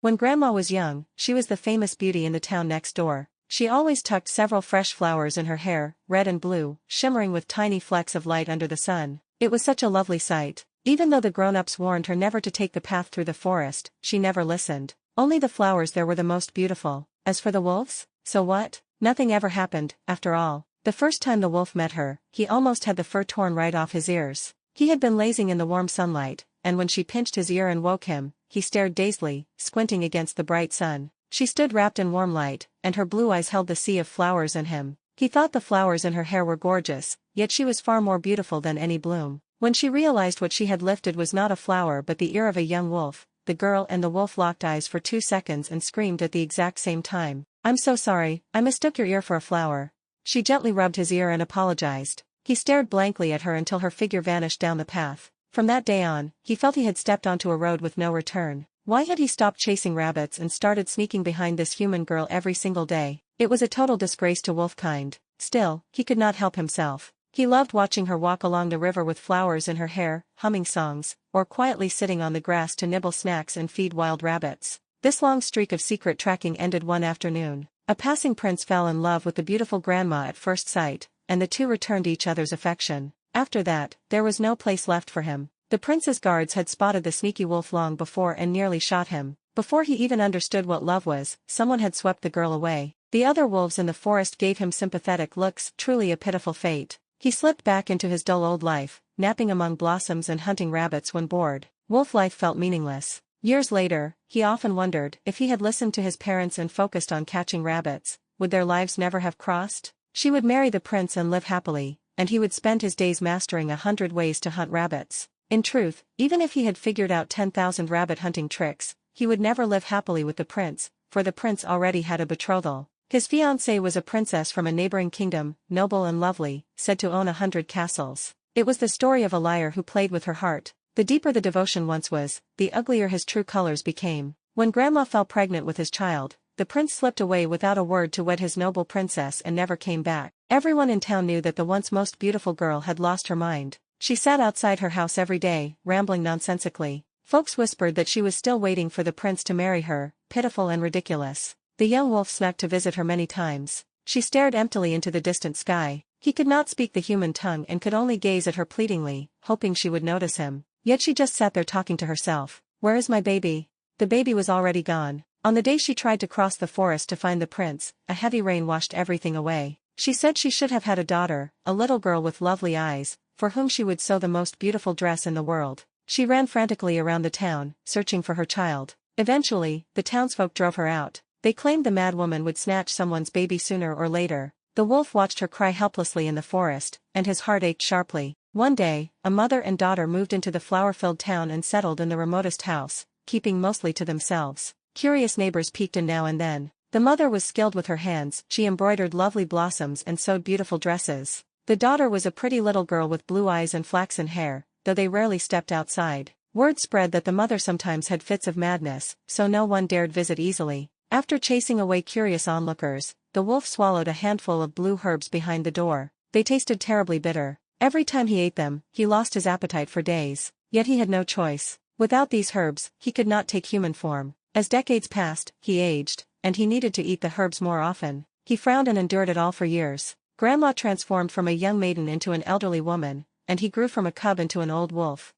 When Grandma was young, she was the famous beauty in the town next door. She always tucked several fresh flowers in her hair, red and blue, shimmering with tiny flecks of light under the sun. It was such a lovely sight. Even though the grown-ups warned her never to take the path through the forest, she never listened. Only the flowers there were the most beautiful. As for the wolves, so what? Nothing ever happened, after all. The first time the wolf met her, he almost had the fur torn right off his ears. He had been lazing in the warm sunlight, and when she pinched his ear and woke him, he stared dazedly, squinting against the bright sun. She stood wrapped in warm light, and her blue eyes held the sea of flowers in him. He thought the flowers in her hair were gorgeous, yet she was far more beautiful than any bloom. When she realized what she had lifted was not a flower but the ear of a young wolf, the girl and the wolf locked eyes for 2 seconds and screamed at the exact same time. "I'm so sorry, I mistook your ear for a flower." She gently rubbed his ear and apologized. He stared blankly at her until her figure vanished down the path. From that day on, he felt he had stepped onto a road with no return. Why had he stopped chasing rabbits and started sneaking behind this human girl every single day? It was a total disgrace to wolfkind. Still, he could not help himself. He loved watching her walk along the river with flowers in her hair, humming songs, or quietly sitting on the grass to nibble snacks and feed wild rabbits. This long streak of secret tracking ended one afternoon. A passing prince fell in love with the beautiful grandma at first sight, and the two returned each other's affection. After that, there was no place left for him. The prince's guards had spotted the sneaky wolf long before and nearly shot him. Before he even understood what love was, someone had swept the girl away. The other wolves in the forest gave him sympathetic looks, truly a pitiful fate. He slipped back into his dull old life, napping among blossoms and hunting rabbits when bored. Wolf life felt meaningless. Years later, he often wondered, if he had listened to his parents and focused on catching rabbits, would their lives never have crossed? She would marry the prince and live happily, and he would spend his days mastering 100 ways to hunt rabbits. In truth, even if he had figured out 10,000 rabbit hunting tricks, he would never live happily with the prince, for the prince already had a betrothal. His fiancée was a princess from a neighboring kingdom, noble and lovely, said to own 100 castles. It was the story of a liar who played with her heart. The deeper the devotion once was, the uglier his true colors became. When Grandma fell pregnant with his child, the prince slipped away without a word to wed his noble princess and never came back. Everyone in town knew that the once most beautiful girl had lost her mind. She sat outside her house every day, rambling nonsensically. Folks whispered that she was still waiting for the prince to marry her, pitiful and ridiculous. The young wolf snuck to visit her many times. She stared emptily into the distant sky. He could not speak the human tongue and could only gaze at her pleadingly, hoping she would notice him. Yet she just sat there talking to herself. "Where is my baby?" The baby was already gone. On the day she tried to cross the forest to find the prince, a heavy rain washed everything away. She said she should have had a daughter, a little girl with lovely eyes, for whom she would sew the most beautiful dress in the world. She ran frantically around the town, searching for her child. Eventually, the townsfolk drove her out. They claimed the mad woman would snatch someone's baby sooner or later. The wolf watched her cry helplessly in the forest, and his heart ached sharply. One day, a mother and daughter moved into the flower-filled town and settled in the remotest house, keeping mostly to themselves. Curious neighbors peeked in now and then. The mother was skilled with her hands. She embroidered lovely blossoms and sewed beautiful dresses. The daughter was a pretty little girl with blue eyes and flaxen hair, though they rarely stepped outside. Word spread that the mother sometimes had fits of madness, so no one dared visit easily. After chasing away curious onlookers, the wolf swallowed a handful of blue herbs behind the door. They tasted terribly bitter. Every time he ate them, he lost his appetite for days. Yet he had no choice. Without these herbs, he could not take human form. As decades passed, he aged, and he needed to eat the herbs more often. He frowned and endured it all for years. Grandma transformed from a young maiden into an elderly woman, and he grew from a cub into an old wolf.